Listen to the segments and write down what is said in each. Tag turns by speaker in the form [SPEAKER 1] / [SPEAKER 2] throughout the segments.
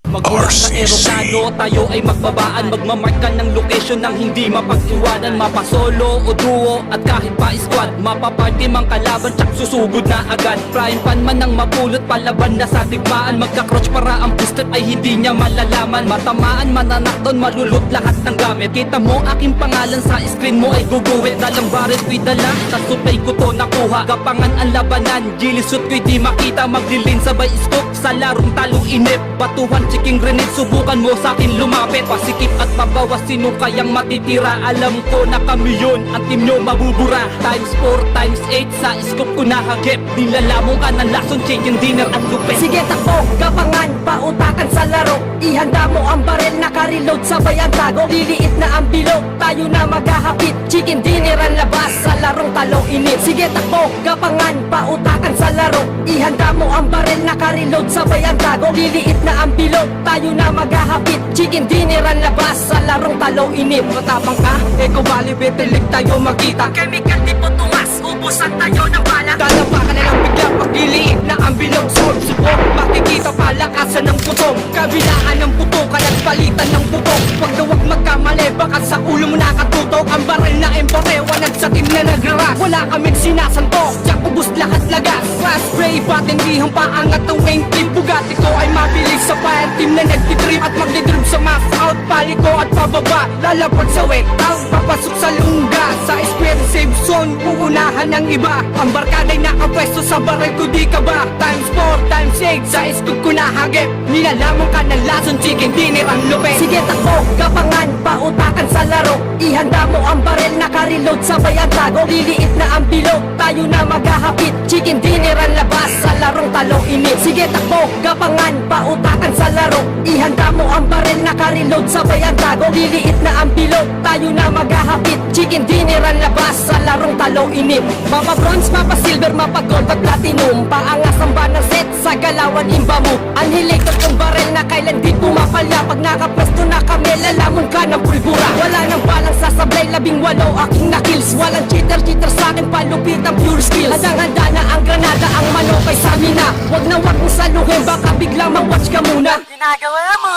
[SPEAKER 1] Magmula sa eroplano, tayo ay magbabaan. Magmamarka ng location ng hindi mapag-iwanan. Mapasolo o duo at kahit pa squad. Mapaparty mang kalaban, tsak susugod na agad. Frying pan man ang mapulot, palaban na sa digmaan. Magka-crouch para ang booster ay hindi niya malalaman. Matamaan, mananakton, malulot lahat ng gamit. Kita mo aking pangalan sa screen mo ay guguwit. Dalang baret ko'y dala, sa supay ko to nakuha. Kapangan ang labanan, gilisot ko'y di makita. Magdilin sabay scoop sa larong talong inip. Batuhan, chiking grenade, subukan mo sa'kin lumapit. Pasikip at pabawas, sino kayang matitira? Alam ko na kami yun, ang team nyo mabubura. Times 4, times 8, sa scoop ko nahagip. Nilalamong ka ng lason, chicken dinner at lupet.
[SPEAKER 2] Sige takbo, gapangan, pautakan sa laro. Ihanda mo ang barel, naka-reload sabay ang tago. Liliit na ang bilog, tayo na maghahapit. Chicken dinner ang labas sa larong talong init. Sige takbo, gapangan, pautakan sa laro. Ihanda mo ang barel, naka-reload sabay ang tago. Liliit na ang bilog, tayo na maghahapit. Chicken dinner ang labas sa larong talong init.
[SPEAKER 1] Matapang ka, eko bali betilig tayo magkita.
[SPEAKER 2] Chemical tipo tumas, ubusan tayo ng bala.
[SPEAKER 1] Dalapa ka na lang bigla, pagiliit na ang bilog. Subok, makikita palakasan ng putok. Kabilaan ng putukan at palitan ng bubok. Pag dawag magkamali, baka sa ulo mo nakatutok. Ang baril na embore, wanag sa team na nagraras. Wala kaming sinasantok, tsak ubus lahat lagas. Fast spray, patindihang paangat ng wing team. Bugatti ko ay mabilis sa fire team na nagtitrip. At magdidrib sa mass out, paliko at pababa. Lalapag sa wake out, papasok sa lungga. Sa expensive zone, uunahan ng iba. Ang barkada'y nakapwesto sa baril ko, di ka ba? Times 4, times 8, sa scoop ko nahagip. Nilalamang ka ng lason, chicken dinner ang lupet.
[SPEAKER 2] Sige takbo, gapangan, pautakan sa laro. Ihanda mo ang barel, naka-reload sabay ang tago. Liliit na ang bilog, tayo na maghahapit. Chicken dinner ang labas sa larong talong init. Sige takbo, gapangan, pautakan sa laro. Ihanda mo ang barel, naka-reload sabay ang tago. Liliit na ang bilog, tayo na maghahapit. Chicken dinner ang labas sa larong talong init. Mapa bronze, mapa silver, mapa gold at platinum. Paangas ang banner set sa galawan imba mo. Annihilator kong barel na kailan di pumapalya. Pag nakapwesto na kami, lalamon ka ng pulbura. Wala nang balang sasablay, 18 aking nakills. Walang cheater sa akin, palupit ang pure skills. Handang-handa na ang granada, ang manokay sa amin na. Wag na wag mong saluhin, baka biglang mag-watch ka muna.
[SPEAKER 3] Ginagawa mo!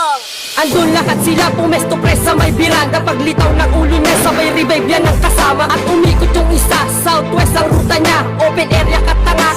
[SPEAKER 2] Andun lahat sila, pumesto press sa may biranda. Paglitaw ng ulo niya, sabay revive yan ng kasama. At umikot yung isa, southwest ang ruta niya. Open area katanga,